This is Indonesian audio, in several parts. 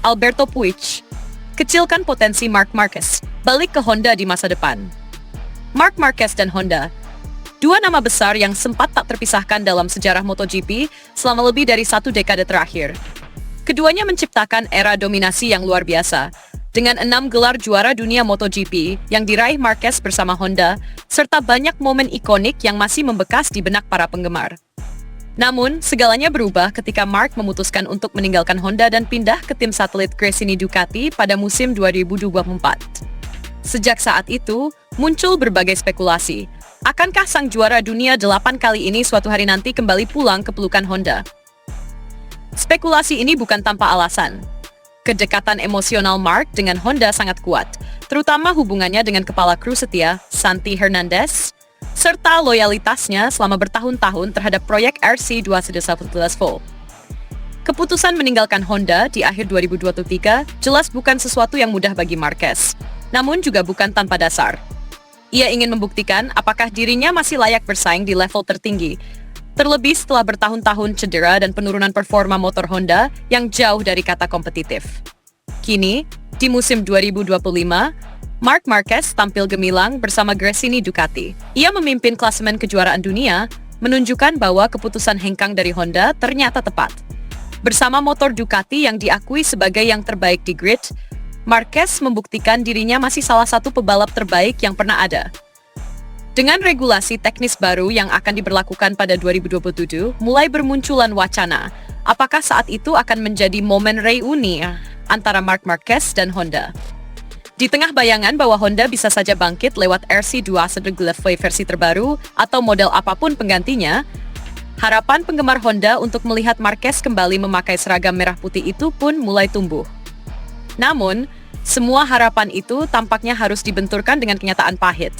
Alberto Puig. Kecilkan potensi Marc Marquez, balik ke Honda di masa depan. Marc Marquez dan Honda, dua nama besar yang sempat tak terpisahkan dalam sejarah MotoGP selama lebih dari 1 dekade terakhir. Keduanya menciptakan era dominasi yang luar biasa, dengan 6 gelar juara dunia MotoGP yang diraih Marquez bersama Honda, serta banyak momen ikonik yang masih membekas di benak para penggemar. Namun, segalanya berubah ketika Marc memutuskan untuk meninggalkan Honda dan pindah ke tim satelit Gresini Ducati pada musim 2024. Sejak saat itu, muncul berbagai spekulasi. Akankah sang juara dunia 8 kali ini suatu hari nanti kembali pulang ke pelukan Honda? Spekulasi ini bukan tanpa alasan. Kedekatan emosional Marc dengan Honda sangat kuat, terutama hubungannya dengan kepala kru setia, Santi Hernandez, serta loyalitasnya selama bertahun-tahun terhadap proyek RC211 Keputusan meninggalkan Honda di akhir 2023 jelas bukan sesuatu yang mudah bagi Marquez, namun juga bukan tanpa dasar. Ia ingin membuktikan apakah dirinya masih layak bersaing di level tertinggi, terlebih setelah bertahun-tahun cedera dan penurunan performa motor Honda yang jauh dari kata kompetitif. Kini, di musim 2025, Marc Marquez tampil gemilang bersama Gresini Ducati. Ia memimpin klasemen kejuaraan dunia, menunjukkan bahwa keputusan hengkang dari Honda ternyata tepat. Bersama motor Ducati yang diakui sebagai yang terbaik di grid, Marquez membuktikan dirinya masih salah satu pebalap terbaik yang pernah ada. Dengan regulasi teknis baru yang akan diberlakukan pada 2027, mulai bermunculan wacana, apakah saat itu akan menjadi momen reuni antara Marc Marquez dan Honda. Di tengah bayangan bahwa Honda bisa saja bangkit lewat RC211 versi terbaru atau model apapun penggantinya, harapan penggemar Honda untuk melihat Marquez kembali memakai seragam merah putih itu pun mulai tumbuh. Namun, semua harapan itu tampaknya harus dibenturkan dengan kenyataan pahit.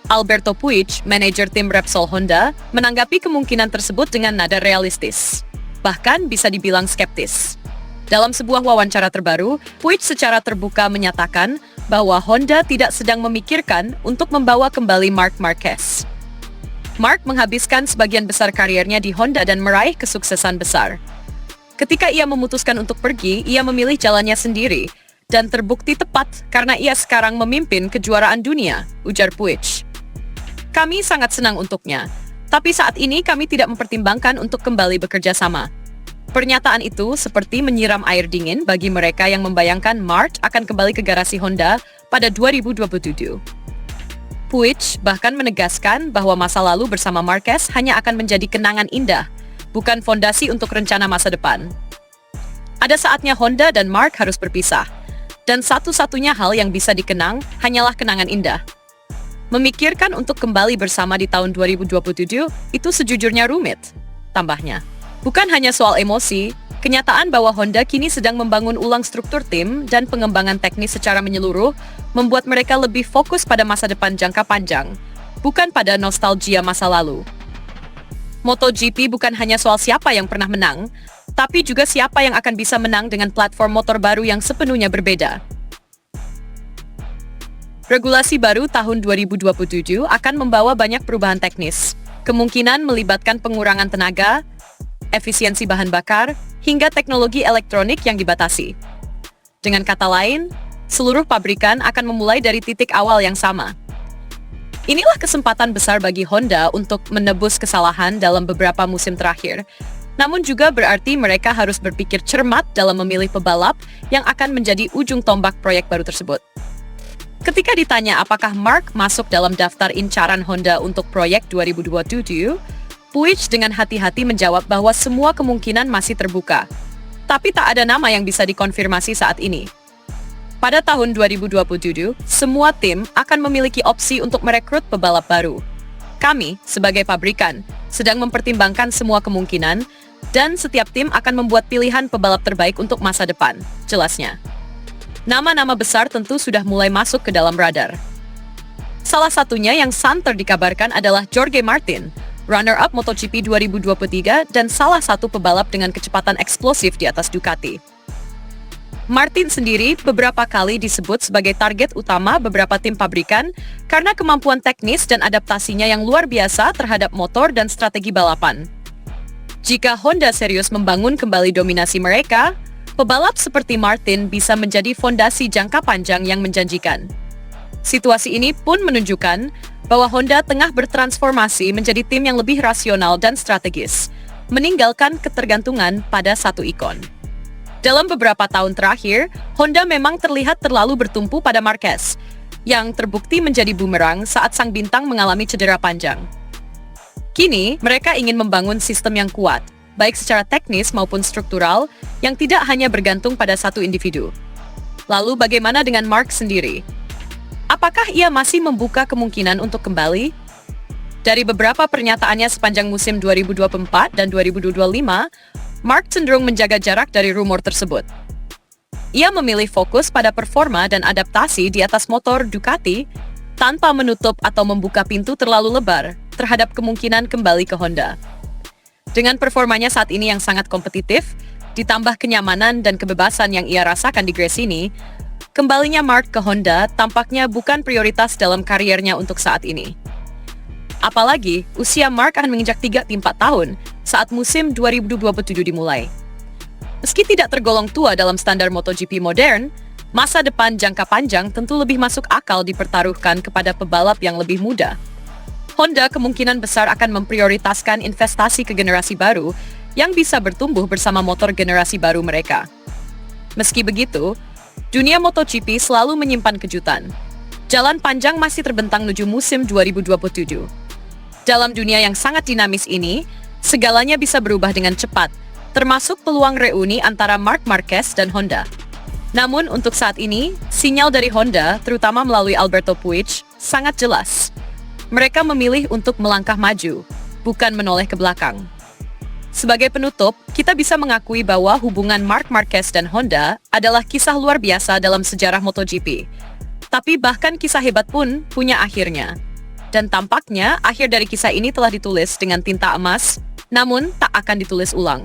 Alberto Puig, manajer tim Repsol Honda, menanggapi kemungkinan tersebut dengan nada realistis. Bahkan bisa dibilang skeptis. Dalam sebuah wawancara terbaru, Puig secara terbuka menyatakan bahwa Honda tidak sedang memikirkan untuk membawa kembali Marc Marquez. Marc menghabiskan sebagian besar kariernya di Honda dan meraih kesuksesan besar. Ketika ia memutuskan untuk pergi, ia memilih jalannya sendiri, dan terbukti tepat karena ia sekarang memimpin kejuaraan dunia, ujar Puig. Kami sangat senang untuknya, tapi saat ini kami tidak mempertimbangkan untuk kembali bekerja sama. Pernyataan itu seperti menyiram air dingin bagi mereka yang membayangkan Marc akan kembali ke garasi Honda pada 2027. Puig bahkan menegaskan bahwa masa lalu bersama Marquez hanya akan menjadi kenangan indah, bukan fondasi untuk rencana masa depan. Ada saatnya Honda dan Marc harus berpisah, dan satu-satunya hal yang bisa dikenang hanyalah kenangan indah. Memikirkan untuk kembali bersama di tahun 2027 itu sejujurnya rumit, tambahnya. Bukan hanya soal emosi, kenyataan bahwa Honda kini sedang membangun ulang struktur tim dan pengembangan teknis secara menyeluruh membuat mereka lebih fokus pada masa depan jangka panjang, bukan pada nostalgia masa lalu. MotoGP bukan hanya soal siapa yang pernah menang, tapi juga siapa yang akan bisa menang dengan platform motor baru yang sepenuhnya berbeda. Regulasi baru tahun 2027 akan membawa banyak perubahan teknis, kemungkinan melibatkan pengurangan tenaga, efisiensi bahan bakar, hingga teknologi elektronik yang dibatasi. Dengan kata lain, seluruh pabrikan akan memulai dari titik awal yang sama. Inilah kesempatan besar bagi Honda untuk menebus kesalahan dalam beberapa musim terakhir, namun juga berarti mereka harus berpikir cermat dalam memilih pebalap yang akan menjadi ujung tombak proyek baru tersebut. Ketika ditanya apakah Marc masuk dalam daftar incaran Honda untuk proyek 2027, Puig dengan hati-hati menjawab bahwa semua kemungkinan masih terbuka, tapi tak ada nama yang bisa dikonfirmasi saat ini. Pada tahun 2027, semua tim akan memiliki opsi untuk merekrut pebalap baru. Kami, sebagai pabrikan, sedang mempertimbangkan semua kemungkinan, dan setiap tim akan membuat pilihan pebalap terbaik untuk masa depan, jelasnya. Nama-nama besar tentu sudah mulai masuk ke dalam radar. Salah satunya yang santer dikabarkan adalah Jorge Martin, runner-up MotoGP 2023 dan salah satu pebalap dengan kecepatan eksplosif di atas Ducati. Martin sendiri beberapa kali disebut sebagai target utama beberapa tim pabrikan karena kemampuan teknis dan adaptasinya yang luar biasa terhadap motor dan strategi balapan. Jika Honda serius membangun kembali dominasi mereka, pebalap seperti Martin bisa menjadi fondasi jangka panjang yang menjanjikan. Situasi ini pun menunjukkan bahwa Honda tengah bertransformasi menjadi tim yang lebih rasional dan strategis, meninggalkan ketergantungan pada satu ikon. Dalam beberapa tahun terakhir, Honda memang terlihat terlalu bertumpu pada Marquez, yang terbukti menjadi bumerang saat sang bintang mengalami cedera panjang. Kini, mereka ingin membangun sistem yang kuat, baik secara teknis maupun struktural, yang tidak hanya bergantung pada satu individu. Lalu bagaimana dengan Mark sendiri? Apakah ia masih membuka kemungkinan untuk kembali? Dari beberapa pernyataannya sepanjang musim 2024 dan 2025, Mark cenderung menjaga jarak dari rumor tersebut. Ia memilih fokus pada performa dan adaptasi di atas motor Ducati tanpa menutup atau membuka pintu terlalu lebar terhadap kemungkinan kembali ke Honda. Dengan performanya saat ini yang sangat kompetitif, ditambah kenyamanan dan kebebasan yang ia rasakan di Gresini, kembalinya Mark ke Honda tampaknya bukan prioritas dalam kariernya untuk saat ini. Apalagi, usia Mark akan menginjak 34 tahun saat musim 2027 dimulai. Meski tidak tergolong tua dalam standar MotoGP modern, masa depan jangka panjang tentu lebih masuk akal dipertaruhkan kepada pebalap yang lebih muda. Honda kemungkinan besar akan memprioritaskan investasi ke generasi baru yang bisa bertumbuh bersama motor generasi baru mereka. Meski begitu, dunia MotoGP selalu menyimpan kejutan. Jalan panjang masih terbentang menuju musim 2027. Dalam dunia yang sangat dinamis ini, segalanya bisa berubah dengan cepat, termasuk peluang reuni antara Marc Marquez dan Honda. Namun untuk saat ini, sinyal dari Honda, terutama melalui Alberto Puig, sangat jelas. Mereka memilih untuk melangkah maju, bukan menoleh ke belakang. Sebagai penutup, kita bisa mengakui bahwa hubungan Marc Marquez dan Honda adalah kisah luar biasa dalam sejarah MotoGP. Tapi bahkan kisah hebat pun punya akhirnya. Dan tampaknya akhir dari kisah ini telah ditulis dengan tinta emas, namun tak akan ditulis ulang.